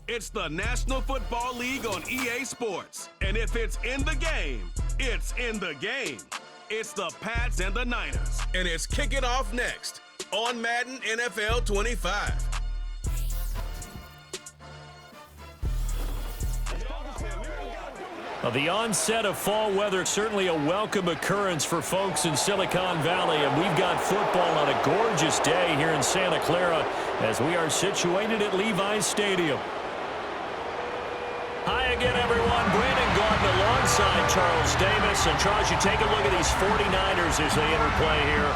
It's the National Football League on EA Sports. And if it's in the game, it's in the game. It's the Pats and the Niners. And it's kicking off next on Madden NFL 25. The onset of fall weather, certainly a welcome occurrence for folks in Silicon Valley, and we've got football on a gorgeous day here in Santa Clara as we are situated at Levi's Stadium. Hi again, everyone. Brandon Gordon alongside Charles Davis. And Charles, you take a look at these 49ers as they interplay here.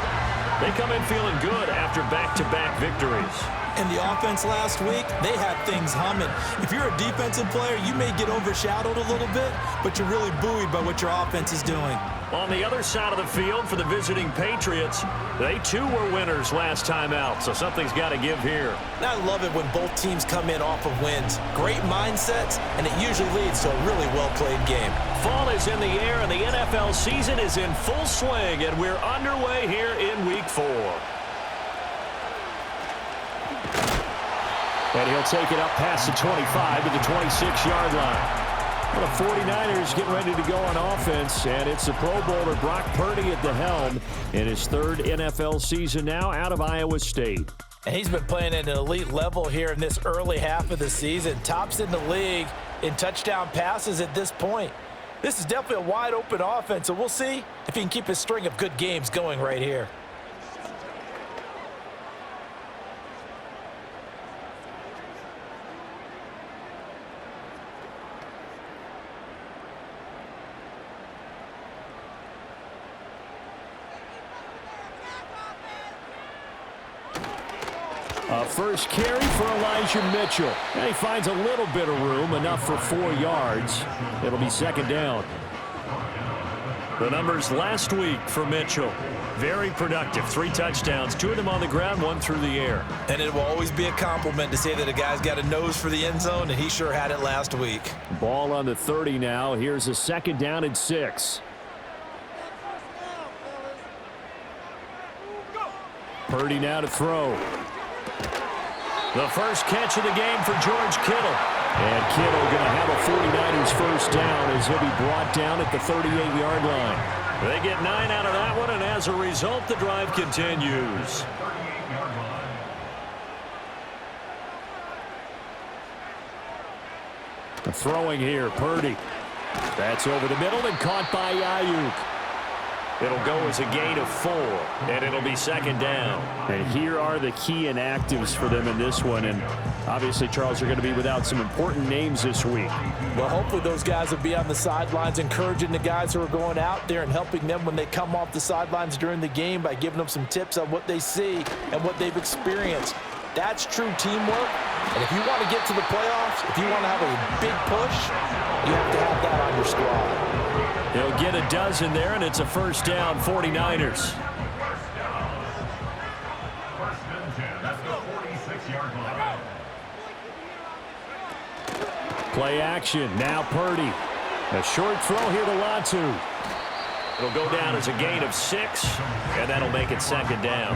They come in feeling good after back-to-back victories. In the offense last week, they had things humming. If you're a defensive player, you may get overshadowed a little bit, but you're really buoyed by what your offense is doing. On the other side of the field for the visiting Patriots, they too were winners last time out, so something's got to give here. I love it when both teams come in off of wins. Great mindsets, and it usually leads to a really well-played game. Fall is in the air, and the NFL season is in full swing, and we're underway here in Week 4. And he'll take it up past the 25 to the 26-yard line. Well, the 49ers getting ready to go on offense, and it's the Pro Bowler Brock Purdy at the helm in his third NFL season now out of Iowa State. And he's been playing at an elite level here in this early half of the season. Tops in the league in touchdown passes at this point. This is definitely a wide-open offense, so we'll see if he can keep his string of good games going right here. First carry for Elijah Mitchell. And he finds a little bit of room, enough for 4 yards. It'll be second down. The numbers last week for Mitchell. Very productive. 3 touchdowns, 2 of them on the ground, 1 through the air. And it will always be a compliment to say that a guy's got a nose for the end zone, and he sure had it last week. Ball on the 30 now. Here's a second down and 6. Purdy now to throw. The first catch of the game for George Kittle. And Kittle going to have a 49ers first down as he'll be brought down at the 38-yard line. They get 9 out of that one, and as a result, the drive continues. The throwing here, Purdy. That's over the middle and caught by Ayuk. It'll go as a gain of 4, and it'll be second down. And here are the key inactives for them in this one. And obviously, Charles, are going to be without some important names this week. Well, hopefully those guys will be on the sidelines encouraging the guys who are going out there and helping them when they come off the sidelines during the game by giving them some tips on what they see and what they've experienced. That's true teamwork. And if you want to get to the playoffs, if you want to have a big push, you have to have that on your squad. He'll get a dozen there, and it's a first down, 49ers. Play action, now Purdy. A short throw here to Latu. It'll go down as a gain of 6, and that'll make it second down.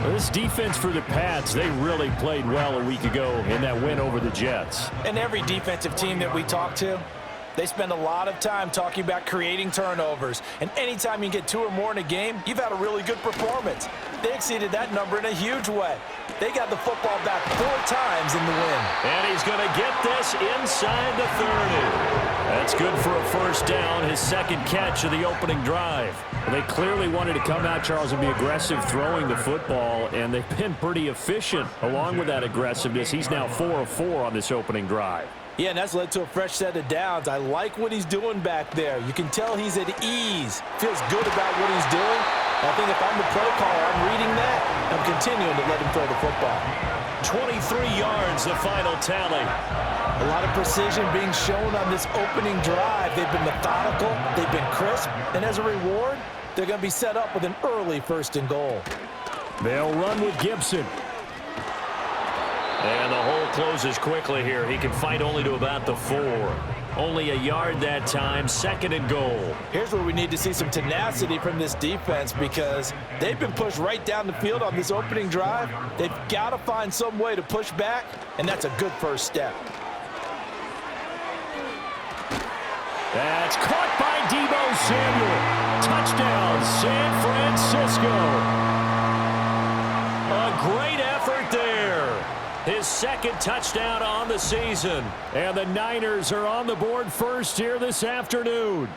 Well, this defense for the Pats, they really played well a week ago in that win over the Jets. And every defensive team that we talk to, they spend a lot of time talking about creating turnovers. And anytime you get 2 or more in a game, you've had a really good performance. They exceeded that number in a huge way. They got the football back 4 times in the win. And he's going to get this inside the 30. That's good for a first down, his second catch of the opening drive. Well, they clearly wanted to come out, Charles, and be aggressive throwing the football, and they've been pretty efficient along with that aggressiveness. He's now 4 of 4 on this opening drive. Yeah, and that's led to a fresh set of downs. I like what he's doing back there. You can tell he's at ease. Feels good about what he's doing. I think if I'm the play caller, I'm reading that. I'm continuing to let him throw the football. 23 yards, the final tally. A lot of precision being shown on this opening drive. They've been methodical, they've been crisp, and as a reward, they're going to be set up with an early 1st and goal. They'll run with Gibson. And the hole closes quickly here. He can fight only to about the 4. Only a yard that time, 2nd and goal. Here's where we need to see some tenacity from this defense because they've been pushed right down the field on this opening drive. They've got to find some way to push back, and that's a good first step. That's caught by Deebo Samuel. Touchdown, San Francisco. A great effort there. His 2nd touchdown on the season. And the Niners are on the board first here this afternoon.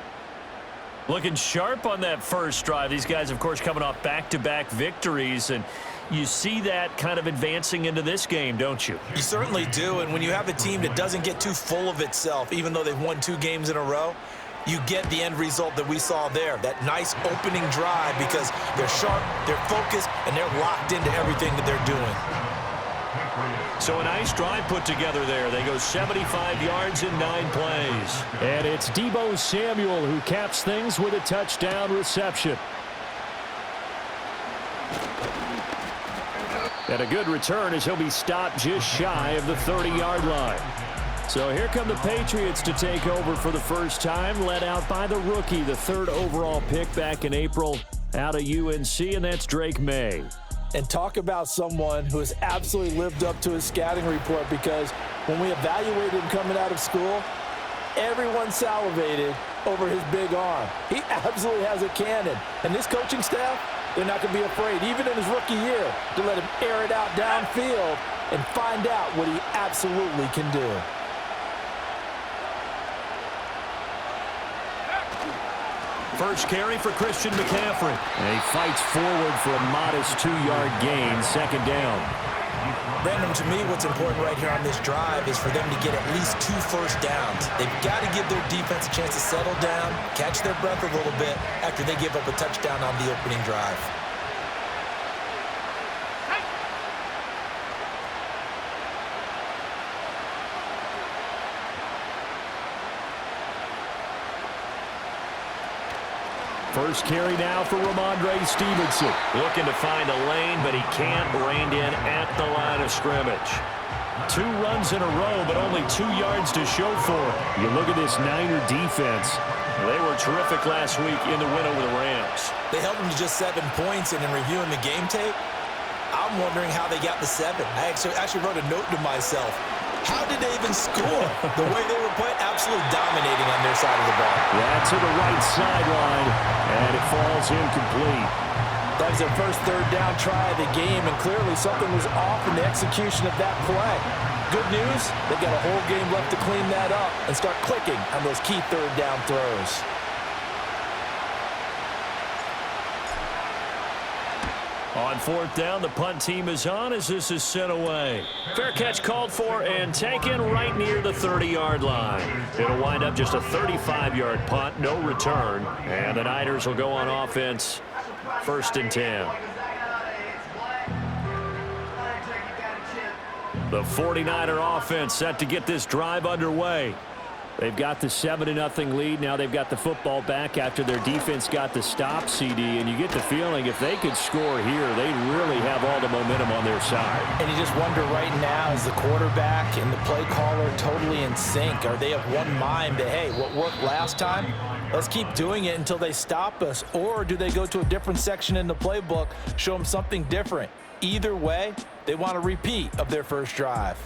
Looking sharp on that first drive. These guys, of course, coming off back-to-back victories, and you see that kind of advancing into this game, don't you? You certainly do, and when you have a team that doesn't get too full of itself, even though they've won 2 games in a row, you get the end result that we saw there, that nice opening drive because they're sharp, they're focused, and they're locked into everything that they're doing. So a nice drive put together there. They go 75 yards in 9 plays. And it's Deebo Samuel who caps things with a touchdown reception. And a good return as he'll be stopped just shy of the 30-yard line. So here come the Patriots to take over for the first time, led out by the rookie, the 3rd overall pick back in April out of UNC, and that's Drake May. And talk about someone who has absolutely lived up to his scouting report because when we evaluated him coming out of school, everyone salivated over his big arm. He absolutely has a cannon. And this coaching staff, they're not going to be afraid, even in his rookie year, to let him air it out downfield and find out what he absolutely can do. First carry for Christian McCaffrey. And he fights forward for a modest 2-yard gain, 2nd down. Brandon, to me, what's important right here on this drive is for them to get at least 2 first downs. They've got to give their defense a chance to settle down, catch their breath a little bit after they give up a touchdown on the opening drive. First carry now for Ramondre Stevenson. Looking to find a lane, but he can't. Reined in at the line of scrimmage. 2 runs in a row, but only 2 yards to show for it. You look at this Niner defense. They were terrific last week in the win over the Rams. They held them to just 7 points, and in reviewing the game tape, I'm wondering how they got the 7. I actually wrote a note to myself. How did they even score? The way they were playing, absolutely dominating on their side of the ball. Yeah, to the right sideline, and it falls incomplete. That was their first 3rd down try of the game, and clearly something was off in the execution of that play. Good news, they've got a whole game left to clean that up and start clicking on those key 3rd down throws. On 4th down, the punt team is on as this is sent away. Fair catch called for and taken right near the 30-yard line. It'll wind up just a 35-yard punt, no return. And the Niners will go on offense, 1st and 10. The 49er offense set to get this drive underway. They've got the 7-0 lead. Now they've got the football back after their defense got the stop, CD. And you get the feeling if they could score here, they really have all the momentum on their side. And you just wonder right now, is the quarterback and the play caller totally in sync? Are they of one mind that, hey, what worked last time, let's keep doing it until they stop us? Or do they go to a different section in the playbook, show them something different? Either way, they want a repeat of their first drive.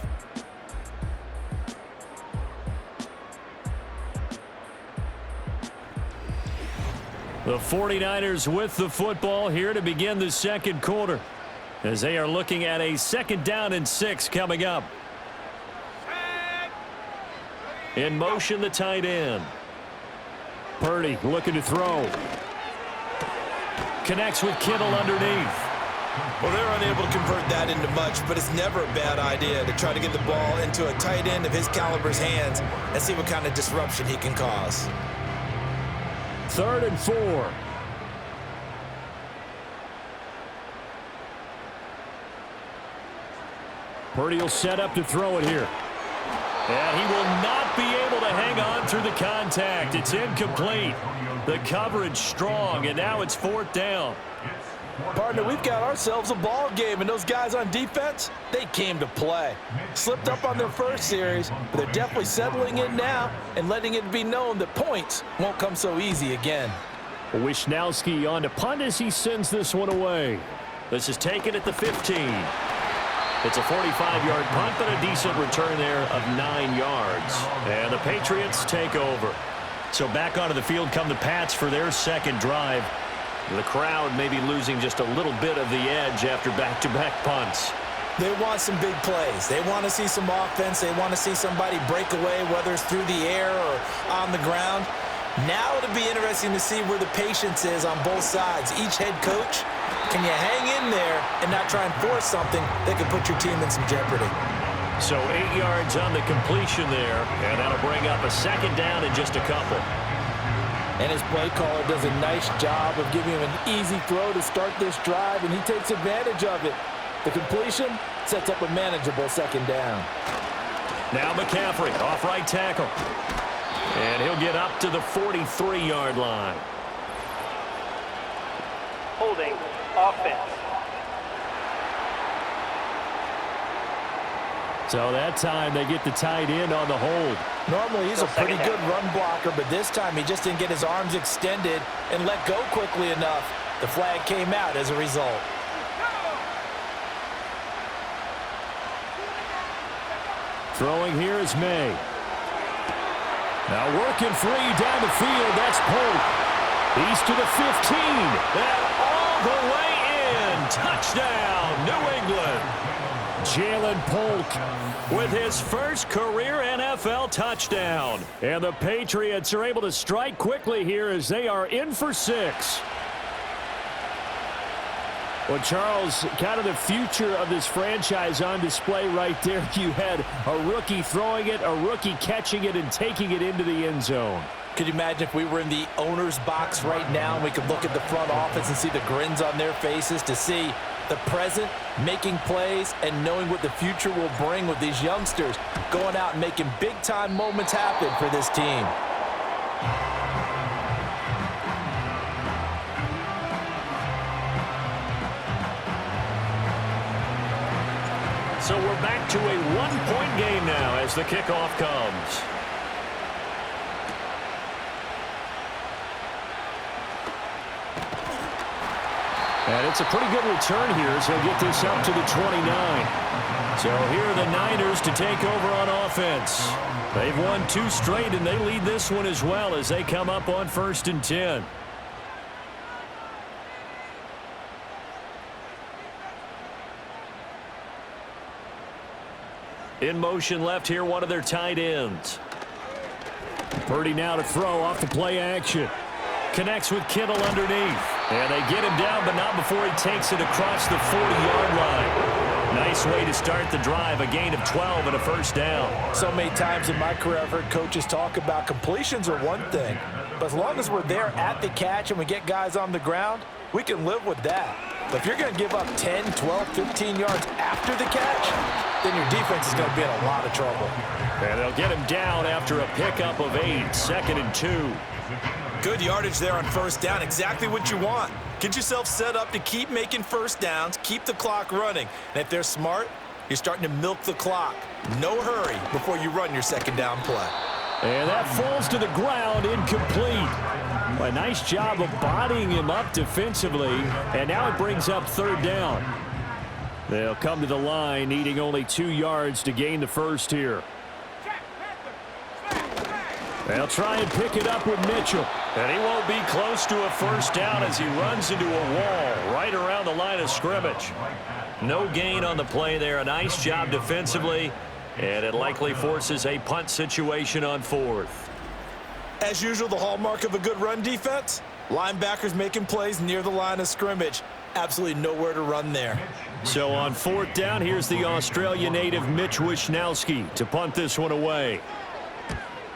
The 49ers with the football here to begin the 2nd quarter as they are looking at a 2nd down and 6 coming up. In motion, the tight end. Purdy looking to throw. Connects with Kittle underneath. Well, they're unable to convert that into much, but it's never a bad idea to try to get the ball into a tight end of his caliber's hands and see what kind of disruption he can cause. 3rd and 4. Purdy will set up to throw it here. And he will not be able to hang on through the contact. It's incomplete. The coverage strong, and now it's 4th down. Partner, we've got ourselves a ball game, and those guys on defense, they came to play. Slipped up on their first series, but they're definitely settling in now and letting it be known that points won't come so easy again. Wishnowski on to punt as he sends this one away. This is taken at the 15. It's a 45-yard punt, but a decent return there of 9 yards. And the Patriots take over. So back onto the field come the Pats for their second drive. The crowd may be losing just a little bit of the edge after back-to-back punts. They want some big plays. They want to see some offense. They want to see somebody break away, whether it's through the air or on the ground. Now it'll be interesting to see where the patience is on both sides. Each head coach, can you hang in there and not try and force something that could put your team in some jeopardy? So 8 yards on the completion there, and that'll bring up a second down in just a couple. And his play caller does a nice job of giving him an easy throw to start this drive, and he takes advantage of it. The completion sets up a manageable second down. Now McCaffrey off right tackle. And he'll get up to the 43-yard line. Holding offense. So that time they get the tight end on the hold. Normally he's a pretty good run blocker, but this time he just didn't get his arms extended and let go quickly enough. The flag came out as a result. Throwing here is May. Now working free down the field. That's Polk. He's to the 15. And all the way in. Touchdown, New England. Jalen Polk with his first career NFL touchdown. And the Patriots are able to strike quickly here as they are in for 6. Well, Charles, kind of the future of this franchise on display right there. You had a rookie throwing it, a rookie catching it, and taking it into the end zone. Could you imagine if we were in the owner's box right now and we could look at the front office and see the grins on their faces to see the present making plays and knowing what the future will bring with these youngsters going out and making big-time moments happen for this team. So we're back to a one-point game now as the kickoff comes. And it's a pretty good return here as he'll get this up to the 29. So here are the Niners to take over on offense. They've won 2 straight, and they lead this one as well as they come up on 1st and 10. In motion left here, one of their tight ends. Purdy now to throw off the play action. Connects with Kittle underneath. And they get him down, but not before he takes it across the 40-yard line. Nice way to start the drive, a gain of 12 and a first down. So many times in my career I've heard coaches talk about completions are one thing, but as long as we're there at the catch and we get guys on the ground, we can live with that. But if you're going to give up 10, 12, 15 yards after the catch, then your defense is going to be in a lot of trouble. And they'll get him down after a pickup of 8, 2nd and 2. Good yardage there on first down, exactly what you want. Get yourself set up to keep making first downs, keep the clock running. And if they're smart, you're starting to milk the clock. No hurry before you run your second down play. And that falls to the ground, incomplete. A nice job of bodying him up defensively, and now it brings up 3rd down. They'll come to the line, needing only 2 yards to gain the first here. They'll try and pick it up with Mitchell. And he won't be close to a first down as he runs into a wall right around the line of scrimmage. No gain on the play there. A nice job defensively, and it likely forces a punt situation on 4th. As usual, the hallmark of a good run defense, linebackers making plays near the line of scrimmage. Absolutely nowhere to run there. So on 4th down, here's the Australia native Mitch Wishnowski to punt this one away.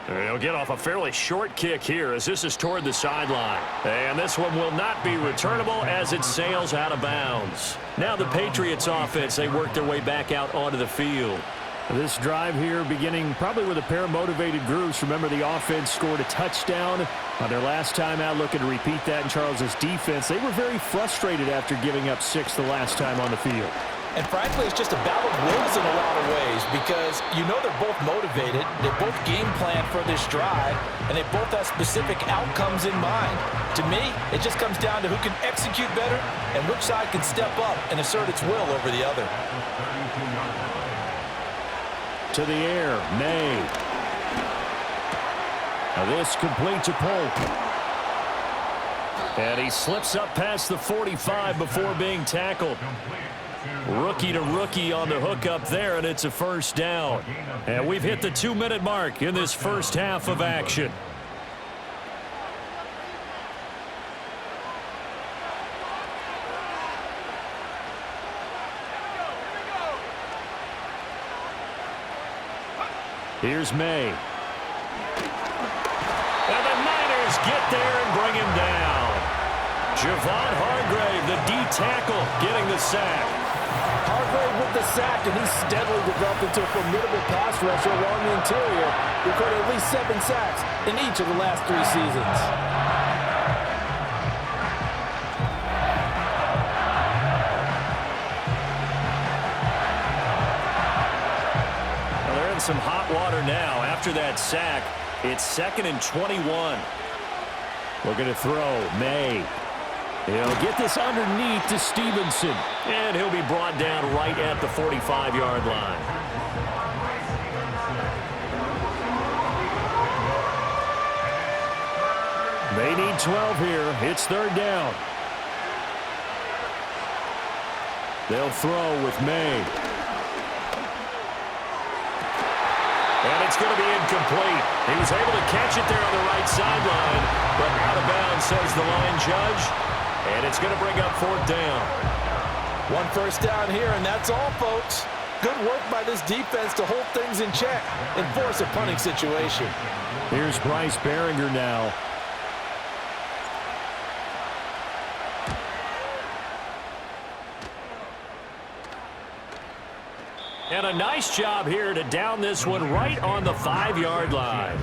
He'll get off a fairly short kick here as this is toward the sideline. And this one will not be returnable as it sails out of bounds. Now the Patriots offense, they work their way back out onto the field. This drive here beginning probably with a pair of motivated groups. Remember, the offense scored a touchdown On their last time out, looking to repeat that in Charles's defense, they were very frustrated after giving up 6 the last time on the field. And frankly, it's just a battle of wills in a lot of ways because you know they're both motivated, they both game plan for this drive, and they both have specific outcomes in mind. To me, it just comes down to who can execute better and which side can step up and assert its will over the other. To the air, May. Now this complete to Polk. And he slips up past the 45 before being tackled. Rookie to rookie on the hook up there, and it's a first down. And we've hit the 2-minute mark in this first half of action. Here's May. And the Niners get there and bring him down. Javon Hargrave, the D tackle, getting the sack. Hargrave with the sack, and he's steadily developed into a formidable pass rusher along the interior. Recorded at least 7 sacks in each of the last 3 seasons. Well, they're in some hot water now. After that sack, it's 2nd and 21. Looking to throw, May. He'll get this underneath to Stevenson. And he'll be brought down right at the 45-yard line. They need 12 here. It's 3rd down. They'll throw with May. And it's going to be incomplete. He was able to catch it there on the right sideline, but out of bounds, says the line judge. And it's going to bring up 4th down. 1 first down here, and that's all, folks. Good work by this defense to hold things in check and force a punting situation. Here's Bryce Behringer now. And a nice job here to down this one right on the 5-yard line.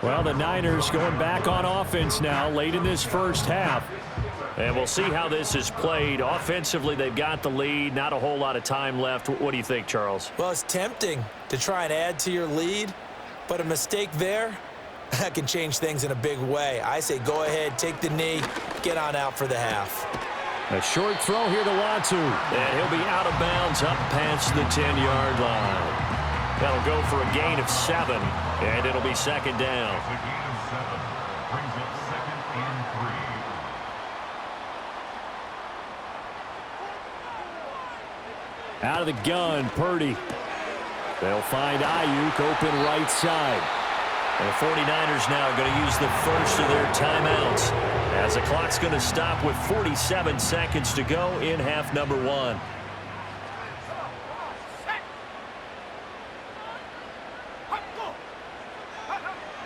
Well, the Niners going back on offense now late in this first half. And we'll see how this is played. Offensively, they've got the lead. Not a whole lot of time left. What do you think, Charles? Well, it's tempting to try and add to your lead, but a mistake there, that can change things in a big way. I say go ahead, take the knee, get on out for the half. A short throw here to Latu. And he'll be out of bounds up past the 10-yard line. That'll go for a gain of 7, and it'll be 2nd down. Out of the gun, Purdy. They'll find Ayuk open right side. And the 49ers now going to use the first of their timeouts as the clock's going to stop with 47 seconds to go in half number 1.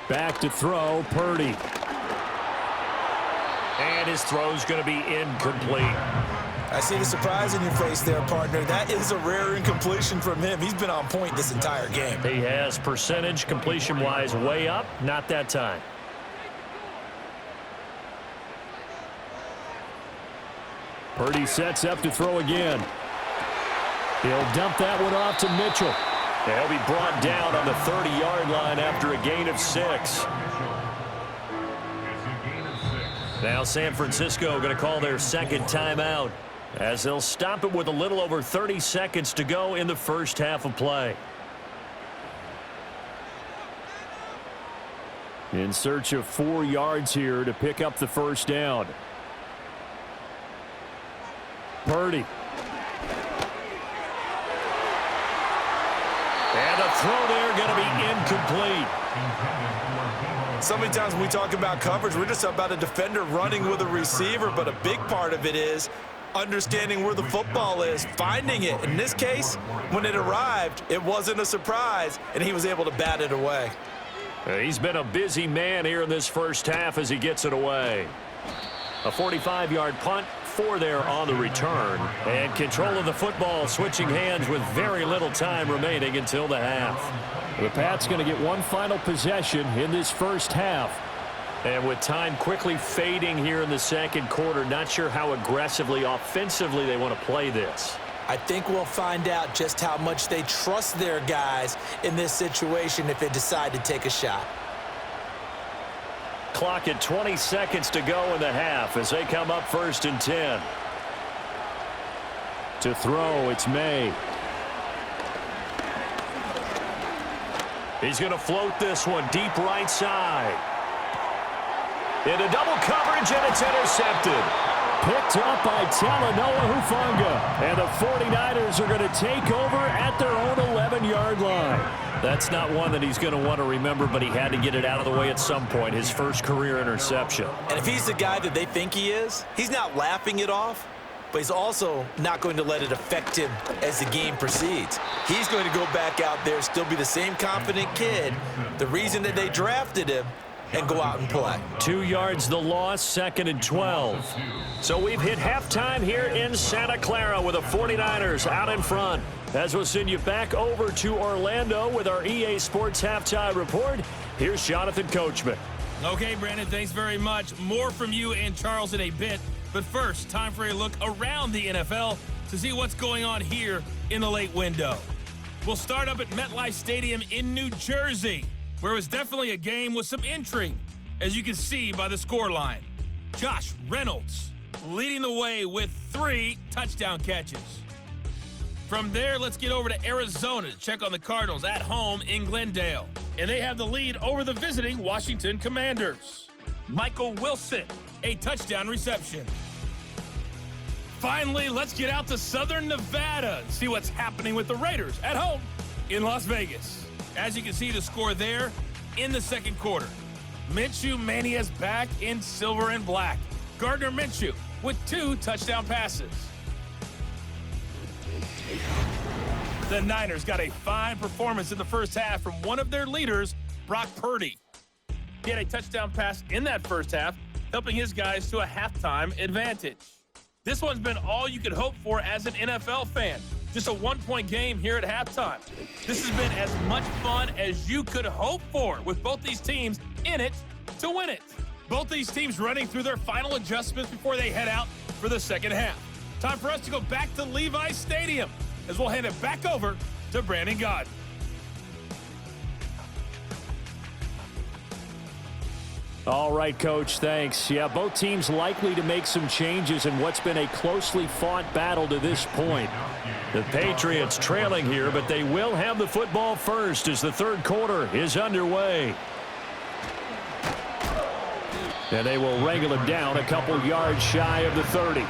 Back to throw, Purdy. And his throw's going to be incomplete. I see the surprise in your face there, partner. That is a rare incompletion from him. He's been on point this entire game. He has percentage completion-wise way up. Not that time. Purdy sets up to throw again. He'll dump that one off to Mitchell. He'll be brought down on the 30-yard line after a gain of 6. Now San Francisco going to call their 2nd timeout as they'll stop it with a little over 30 seconds to go in the first half of play. In search of 4 yards here to pick up the first down. Purdy. And a throw there going to be incomplete. So many times when we talk about coverage, we're just about a defender running with a receiver, but a big part of it is understanding where the football is, finding it. In this case, when it arrived, it wasn't a surprise, and he was able to bat it away. He's been a busy man here in this first half as he gets it away. A 45-yard punt, 4 there on the return. And control of the football switching hands with very little time remaining until the half. The Pats going to get one final possession in this first half. And with time quickly fading here in the second quarter, not sure how aggressively, offensively they want to play this. I think we'll find out just how much they trust their guys in this situation if they decide to take a shot. Clock at 20 seconds to go in the half as they come up 1st and 10. To throw, it's May. He's going to float this one deep right side. Into double coverage, and it's intercepted. Picked up by Talanoa Hufanga. And the 49ers are going to take over at their own 11-yard line. That's not one that he's going to want to remember, but he had to get it out of the way at some point, his first career interception. And if he's the guy that they think he is, he's not laughing it off, but he's also not going to let it affect him as the game proceeds. He's going to go back out there, still be the same confident kid, the reason that they drafted him, and go out and play. 2 yards the loss, 2nd and 12. So we've hit halftime here in Santa Clara with the 49ers out in front. As we'll send you back over to Orlando with our EA Sports Halftime Report, here's Jonathan Coachman. Okay, Brandon, thanks very much. More from you and Charles in a bit. But first, time for a look around the NFL to see what's going on here in the late window. We'll start up at MetLife Stadium in New Jersey, where it was definitely a game with some intrigue, as you can see by the scoreline. Josh Reynolds leading the way with 3 touchdown catches. From there, let's get over to Arizona to check on the Cardinals at home in Glendale. And they have the lead over the visiting Washington Commanders. Michael Wilson, a touchdown reception. Finally, let's get out to Southern Nevada and see what's happening with the Raiders at home in Las Vegas. As you can see the score there in the second quarter. Minshew Mania's back in silver and black. Gardner Minshew with 2 touchdown passes. The Niners got a fine performance in the first half from one of their leaders, Brock Purdy. He had a touchdown pass in that first half, helping his guys to a halftime advantage. This one's been all you could hope for as an NFL fan. Just a 1-point game here at halftime. This has been as much fun as you could hope for, with both these teams in it to win it. Both these teams running through their final adjustments before they head out for the second half. Time for us to go back to Levi's Stadium as we'll hand it back over to Brandon Gaudin. All right, Coach, thanks. Yeah, both teams likely to make some changes in what's been a closely fought battle to this point. The Patriots trailing here, but they will have the football first as the third quarter is underway. And they will wrangle him down a couple yards shy of the 30.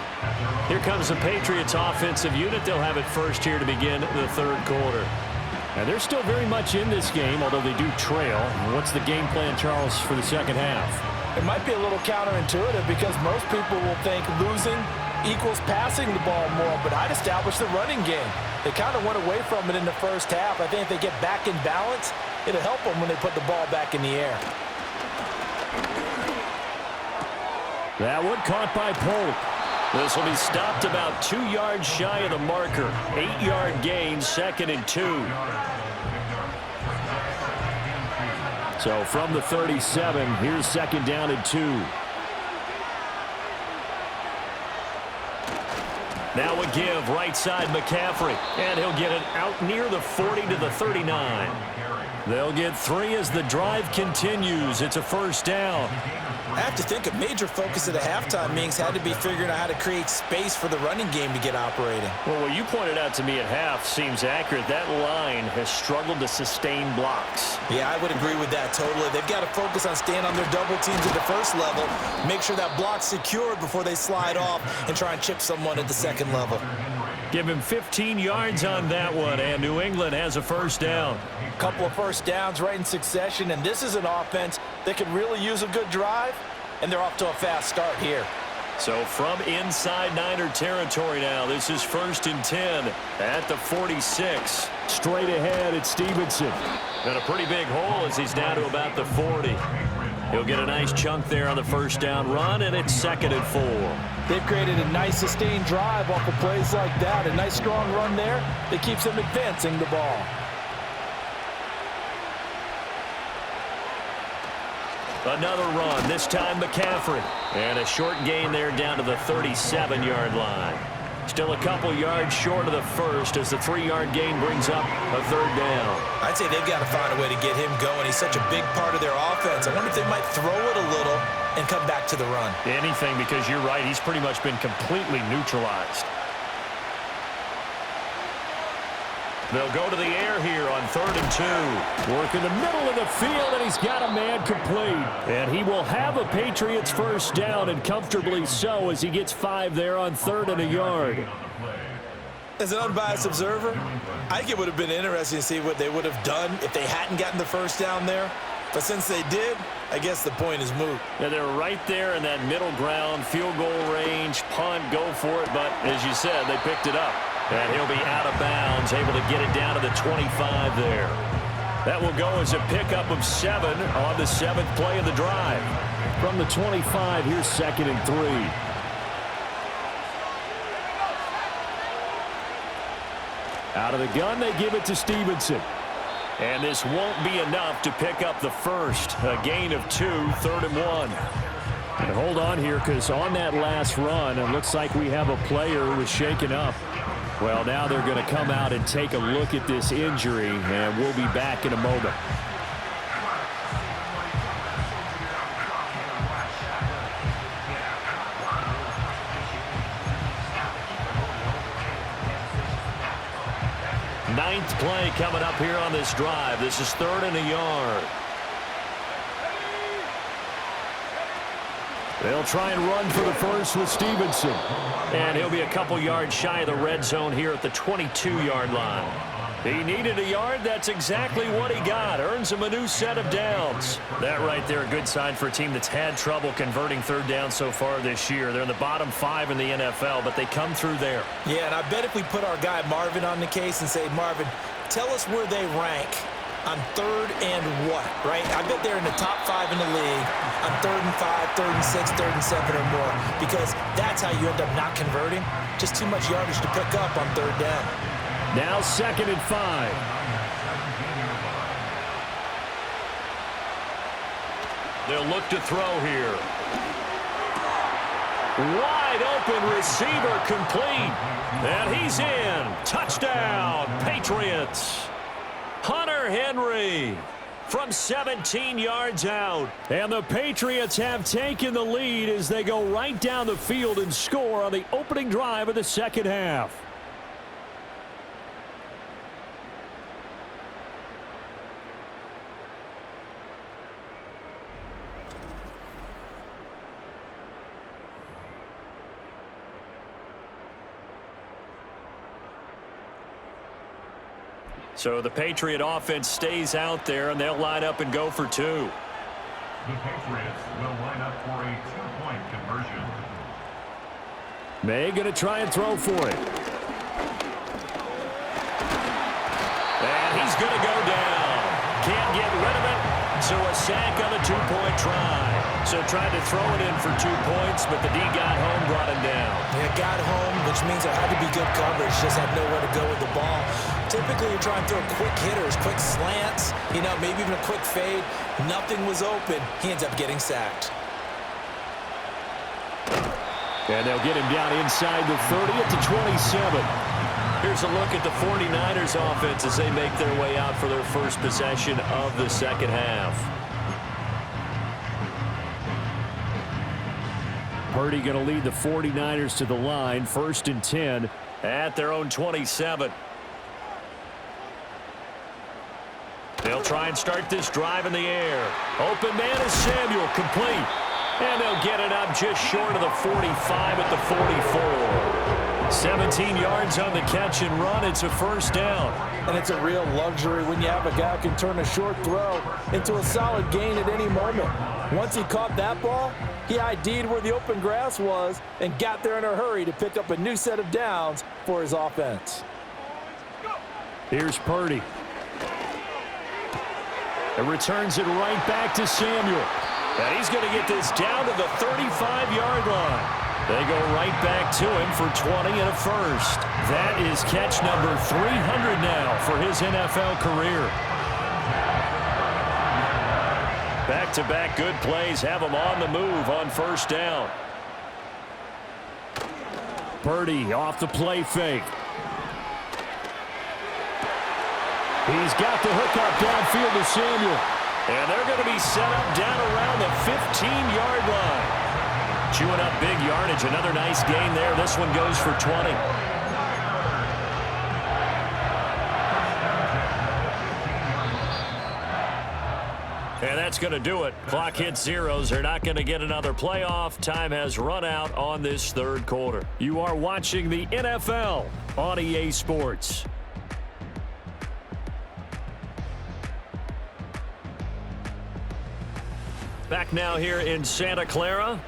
Here comes the Patriots offensive unit. They'll have it first here to begin the third quarter. And they're still very much in this game, although they do trail. What's the game plan, Charles, for the second half? It might be a little counterintuitive because most people will think losing equals passing the ball more, but I'd establish the running game. They kind of went away from it in the first half. I think if they get back in balance, it'll help them when they put the ball back in the air. That one caught by Polk. This will be stopped about 2 yards shy of the marker. 8-yard gain, 2nd and 2. So from the 37, here's 2nd down and 2. Now a give, right side McCaffrey. And he'll get it out near the 40 to the 39. They'll get 3 as the drive continues. It's a first down. I have to think a major focus of the halftime meetings had to be figuring out how to create space for the running game to get operating. Well, what you pointed out to me at half seems accurate. That line has struggled to sustain blocks. Yeah, I would agree with that totally. They've got to focus on staying on their double teams at the first level, make sure that block's secured before they slide off and try and chip someone at the second level. Give him 15 yards on that one, and New England has a first down. A couple of first downs right in succession, and this is an offense that could really use a good drive, and they're off to a fast start here. So from inside Niner territory now, this is 1st and 10 at the 46. Straight ahead at Stevenson. And a pretty big hole as he's down to about the 40. He'll get a nice chunk there on the first down run, and it's 2nd and 4. They've created a nice sustained drive off of plays like that. A nice strong run there that keeps them advancing the ball. Another run, this time McCaffrey. And a short gain there down to the 37-yard line. Still a couple yards short of the first as the 3-yard gain brings up a third down. I'd say they've got to find a way to get him going. He's such a big part of their offense. I wonder if they might throw it a little and come back to the run. Anything, because you're right, he's pretty much been completely neutralized. They'll go to the air here on 3rd and 2. Work in the middle of the field, and he's got a man complete. And he will have a Patriots first down, and comfortably so, as he gets 5 there on 3rd and a yard. As an unbiased observer, I think it would have been interesting to see what they would have done if they hadn't gotten the first down there. But since they did, I guess the point is moot. Yeah, they're right there in that middle ground, field goal range, punt, go for it. But as you said, they picked it up. And he'll be out of bounds, able to get it down to the 25 there. That will go as a pickup of 7 on the 7th play of the drive. From the 25, here's 2nd and 3. Out of the gun, they give it to Stevenson. And this won't be enough to pick up the first. A gain of 2, 3rd and 1. And hold on here, because on that last run, it looks like we have a player who was shaken up. Well, now they're going to come out and take a look at this injury, and we'll be back in a moment. Ninth play coming up here on this drive. This is 3rd and a yard. They'll try and run for the first with Stevenson. And he'll be a couple yards shy of the red zone here at the 22-yard line. He needed a yard. That's exactly what he got. Earns him a new set of downs. That right there, a good sign for a team that's had trouble converting 3rd down so far this year. They're in the bottom 5 in the NFL, but they come through there. Yeah, and I bet if we put our guy Marvin on the case and say, Marvin, tell us where they rank on 3rd and what, right? I bet they're in the top 5 in the league on 3rd and 5, 3rd and 6, 3rd and 7 or more, because that's how you end up not converting. Just too much yardage to pick up on 3rd down. Now 2nd and 5. They'll look to throw here. Wide open receiver complete. And he's in. Touchdown, Patriots. Hunter Henry from 17 yards out. And the Patriots have taken the lead as they go right down the field and score on the opening drive of the second half. So the Patriot offense stays out there, and they'll line up and go for 2. The Patriots will line up for a 2-point conversion. May going to try and throw for it. And he's going to go down. Can't get rid of it. So a sack on the 2-point try. So tried to throw it in for 2 points, but the D got home, brought him down. Yeah, got home, which means there had to be good coverage. Just had nowhere to go with the ball. Typically, you're trying to throw quick hitters, quick slants, maybe even a quick fade. Nothing was open. He ends up getting sacked. And they'll get him down inside the 30 at the 27. Here's a look at the 49ers offense as they make their way out for their first possession of the second half. Purdy going to lead the 49ers to the line, 1st and 10 at their own 27. They'll try and start this drive in the air. Open man is Samuel, complete. And they'll get it up just short of the 45 at the 44. 17 yards on the catch and run. It's a first down. And it's a real luxury when you have a guy who can turn a short throw into a solid gain at any moment. Once he caught that ball, he ID'd where the open grass was and got there in a hurry to pick up a new set of downs for his offense. Here's Purdy. And returns it right back to Samuel. And he's going to get this down to the 35-yard line. They go right back to him for 20 and a first. That is catch number 300 now for his NFL career. Back-to-back good plays have them on the move on first down. Purdy off the play fake. He's got the hook up downfield to Samuel. And they're going to be set up down around the 15-yard line. Chewing up big yardage. Another nice gain there. This one goes for 20. And that's going to do it. Clock hits zeros. They're not going to get another playoff. Time has run out on this third quarter. You are watching the NFL on EA Sports. Back now here in Santa Clara.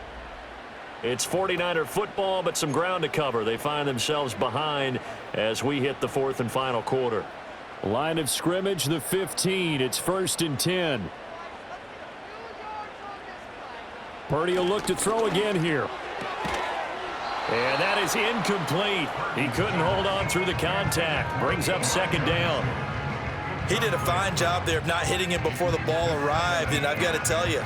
It's 49er football, but some ground to cover. They find themselves behind as we hit the fourth and final quarter. Line of scrimmage, the 15. It's 1st and 10. Purdy will look to throw again here. And that is incomplete. He couldn't hold on through the contact. Brings up 2nd down. He did a fine job there of not hitting him before the ball arrived, and I've got to tell you,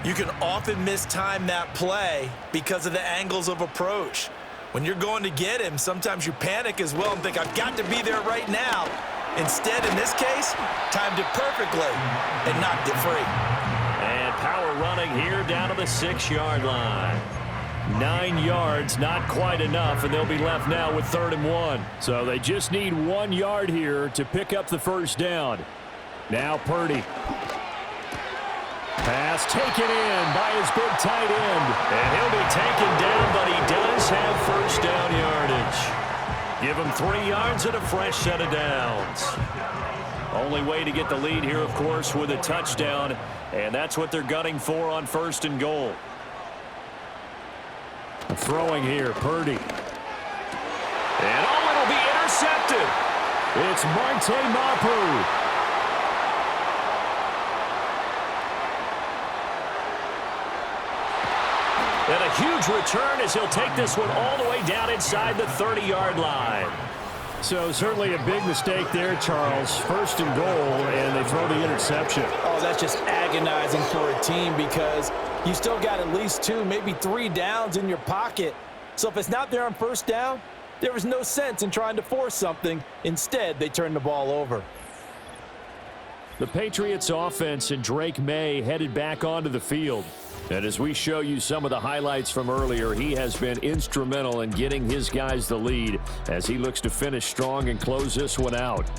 you can often mistime that play because of the angles of approach. When you're going to get him, sometimes you panic as well and think, I've got to be there right now. Instead, in this case, timed it perfectly and knocked it free. And power running here down to the 6-yard line. 9 yards, not quite enough, and they'll be left now with 3rd and 1. So they just need 1 yard here to pick up the first down. Now Purdy. Pass taken in by his big tight end. And he'll be taken down, but he does have first down yardage. Give him 3 yards and a fresh set of downs. Only way to get the lead here, of course, with a touchdown, and that's what they're gunning for on 1st and goal. Throwing here, Purdy. And it'll be intercepted. It's Marte Mapu. And a huge return as he'll take this one all the way down inside the 30-yard line. So certainly a big mistake there, Charles. 1st and goal, and they throw the interception. Oh, that's just agonizing for a team because you still got at least 2, maybe 3 downs in your pocket. So if it's not there on 1st down, there was no sense in trying to force something. Instead, they turn the ball over. The Patriots offense and Drake May headed back onto the field. And as we show you some of the highlights from earlier, he has been instrumental in getting his guys the lead as he looks to finish strong and close this one out.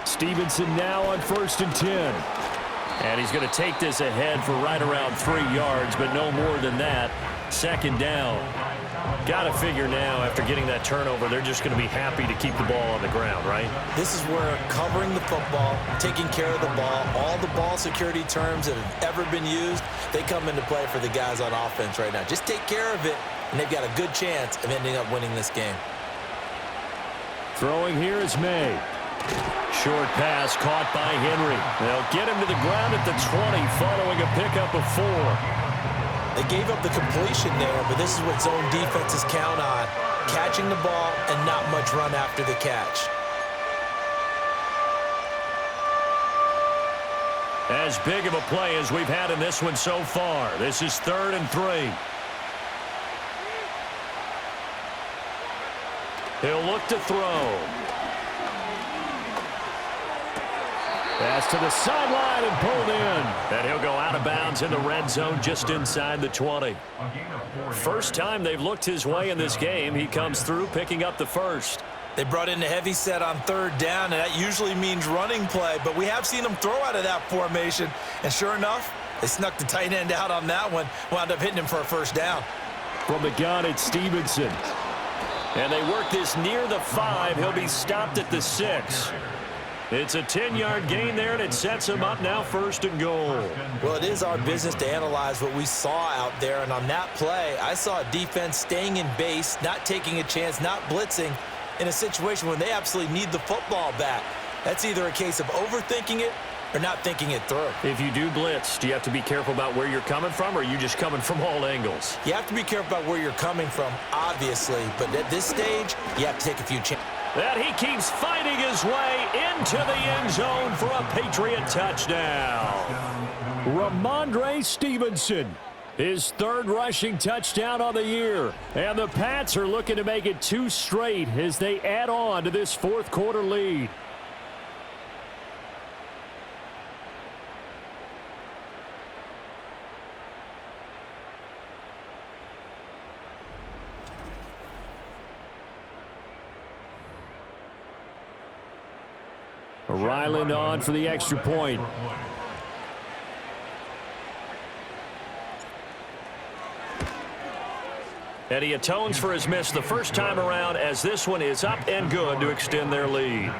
Stevenson now on 1st and 10. And he's going to take this ahead for right around 3 yards, but no more than that. 2nd down. Got to figure now, after getting that turnover, they're just going to be happy to keep the ball on the ground, right? This is where covering the football, taking care of the ball, all the ball security terms that have ever been used, they come into play for the guys on offense right now. Just take care of it, and they've got a good chance of ending up winning this game. Throwing here is May. Short pass caught by Henry. They'll get him to the ground at the 20 following a pickup of 4. They gave up the completion there, but this is what zone defenses count on. Catching the ball and not much run after the catch. As big of a play as we've had in this one so far. This is 3rd and 3. He'll look to throw. Pass to the sideline and pulled in. And he'll go out of bounds in the red zone just inside the 20. First time they've looked his way in this game. He comes through picking up the first. They brought in the heavy set on 3rd down, and that usually means running play, but we have seen them throw out of that formation, and sure enough, they snuck the tight end out on that one, wound up hitting him for a 1st down. From the gun, it's Stevenson. And they work this near the 5. He'll be stopped at the 6. It's a 10-yard gain there, and it sets them up now 1st and goal. Well, it is our business to analyze what we saw out there, and on that play, I saw a defense staying in base, not taking a chance, not blitzing in a situation when they absolutely need the football back. That's either a case of overthinking it or not thinking it through. If you do blitz, do you have to be careful about where you're coming from, or are you just coming from all angles? You have to be careful about where you're coming from, obviously, but at this stage, you have to take a few chances. That he keeps fighting his way into the end zone for a Patriot touchdown. Ramondre Stevenson, his 3rd rushing touchdown on the year. And the Pats are looking to make it 2 straight as they add on to this 4th quarter lead. Ryland on for the extra point. And he atones for his miss the first time around, as this one is up and good to extend their lead.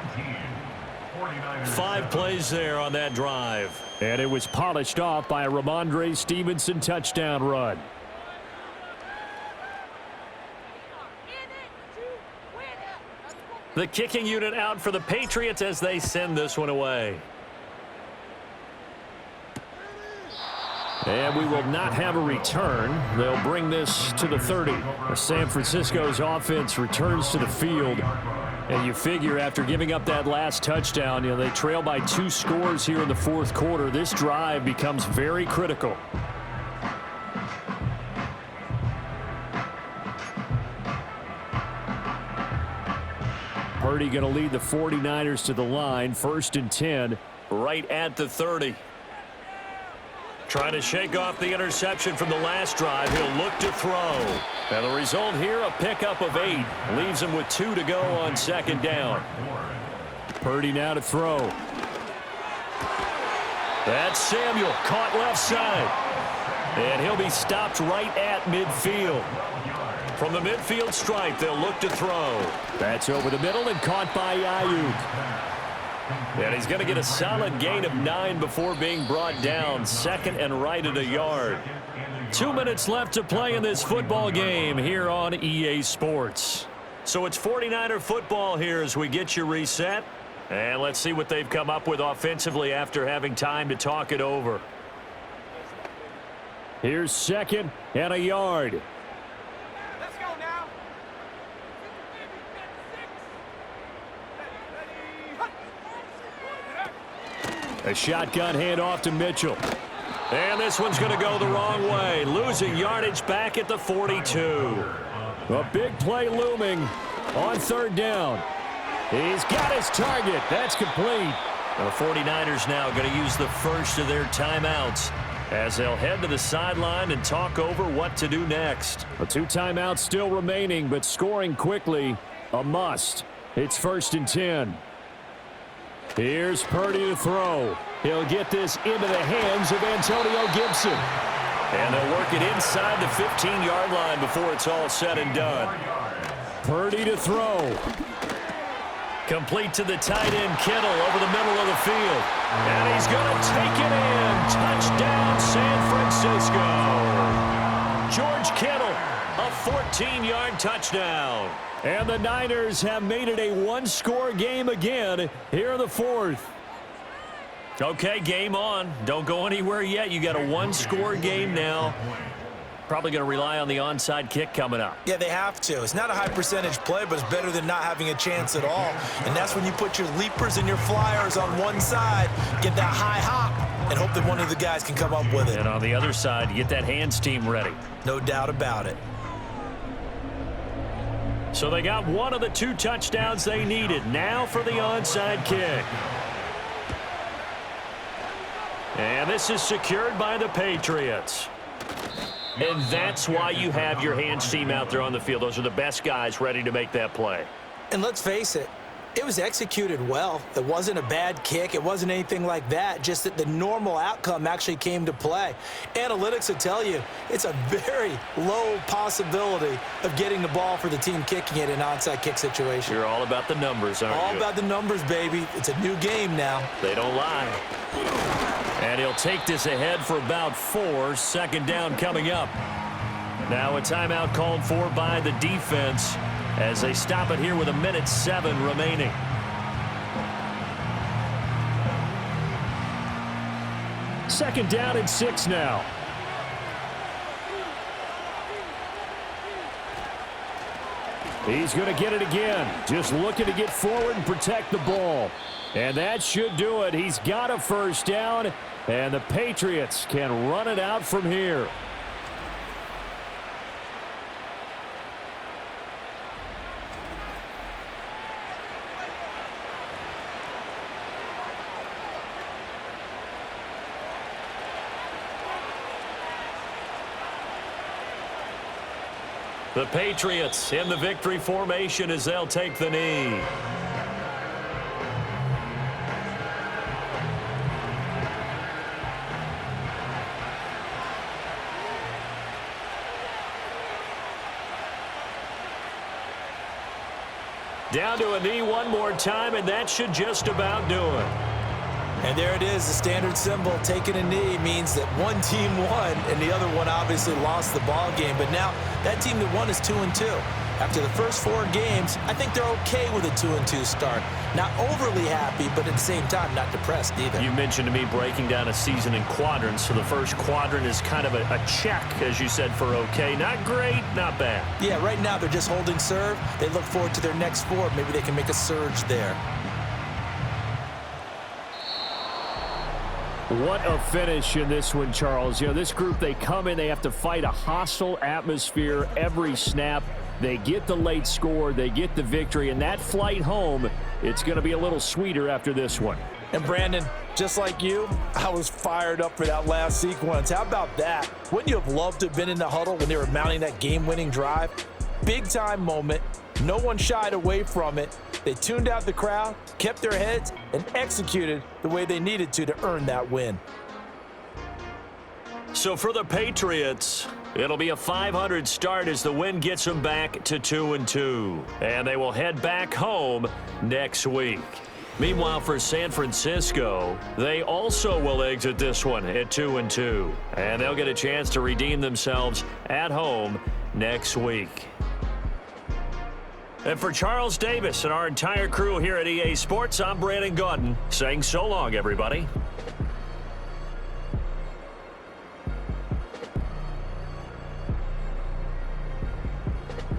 5 plays there on that drive. And it was polished off by a Ramondre Stevenson touchdown run. The kicking unit out for the Patriots as they send this one away. And we will not have a return. They'll bring this to the 30. San Francisco's offense returns to the field. And you figure after giving up that last touchdown, they trail by 2 scores here in the 4th quarter. This drive becomes very critical. Purdy going to lead the 49ers to the line. 1st and 10, right at the 30. Trying to shake off the interception from the last drive. He'll look to throw. And the result here, a pickup of 8. Leaves him with 2 to go on 2nd down. Purdy now to throw. That's Samuel, caught left side. And he'll be stopped right at midfield. From the midfield stripe, they'll look to throw. That's over the middle and caught by Ayuk. And he's going to get a solid gain of 9 before being brought down. 2nd and right at a yard. 2 minutes left to play in this football game here on EA Sports. So it's 49er football here as we get you reset. And let's see what they've come up with offensively after having time to talk it over. Here's 2nd and a yard. A shotgun handoff to Mitchell. And this one's going to go the wrong way. Losing yardage back at the 42. A big play looming on 3rd down. He's got his target. That's complete. The 49ers now going to use the first of their timeouts as they'll head to the sideline and talk over what to do next. 2 timeouts still remaining, but scoring quickly, a must. It's 1st and 10. Here's Purdy to throw. He'll get this into the hands of Antonio Gibson. And they'll work it inside the 15-yard line before it's all said and done. Purdy to throw. Complete to the tight end, Kittle, over the middle of the field. And he's going to take it in. Touchdown, San Francisco. George Kittle, a 14-yard touchdown. And the Niners have made it a 1-score game again here in the 4th. Okay, game on. Don't go anywhere yet. You got a 1-score game now. Probably going to rely on the onside kick coming up. Yeah, they have to. It's not a high percentage play, but it's better than not having a chance at all. And that's when you put your leapers and your flyers on one side, get that high hop, and hope that one of the guys can come up with it. And on the other side, you get that hands team ready. No doubt about it. So they got one of the 2 touchdowns they needed. Now for the onside kick. And this is secured by the Patriots. And that's why you have your hands team out there on the field. Those are the best guys ready to make that play. And let's face it, It was executed well. It wasn't a bad kick. It wasn't anything like that, just that the normal outcome actually came to play. Analytics will tell you it's a very low possibility of getting the ball for the team kicking it in an onside kick situation. You're all about the numbers, aren't you? All about the numbers, baby. It's a new game now. They don't lie. And he'll take this ahead for about 4. Second down coming up. Now a timeout called for by the defense as they stop it here with 1:07 remaining. Second down and 6 now. He's going to get it again. Just looking to get forward and protect the ball. And that should do it. He's got a first down, and the Patriots can run it out from here. The Patriots in the victory formation as they'll take the knee. Down to a knee one more time, and that should just about do it. And there it is, the standard symbol. Taking a knee means that one team won, and the other one obviously lost the ball game. But now that team that won is 2-2. After the first 4 games, I think they're okay with a 2-2 start. Not overly happy, but at the same time, not depressed either. You mentioned to me breaking down a season in quadrants. So the first quadrant is kind of a check, as you said, for okay. Not great, not bad. Yeah, right now they're just holding serve. They look forward to their next 4. Maybe they can make a surge there. What a finish in this one, Charles. You know, this group, they come in, they have to fight a hostile atmosphere every snap. They get the late score, they get the victory, and that flight home, it's going to be a little sweeter after this one. And Brandon, just like you, I was fired up for that last sequence. How about that? Wouldn't you have loved to have been in the huddle when they were mounting that game-winning drive? Big-time moment. No one shied away from it. They tuned out the crowd, kept their heads, and executed the way they needed to earn that win. So for the Patriots, it'll be a .500 start as the win gets them back to 2-2. And they will head back home next week. Meanwhile, for San Francisco, they also will exit this one at 2-2. And they'll get a chance to redeem themselves at home next week. And for Charles Davis and our entire crew here at EA Sports, I'm Brandon Gaudin saying so long, everybody.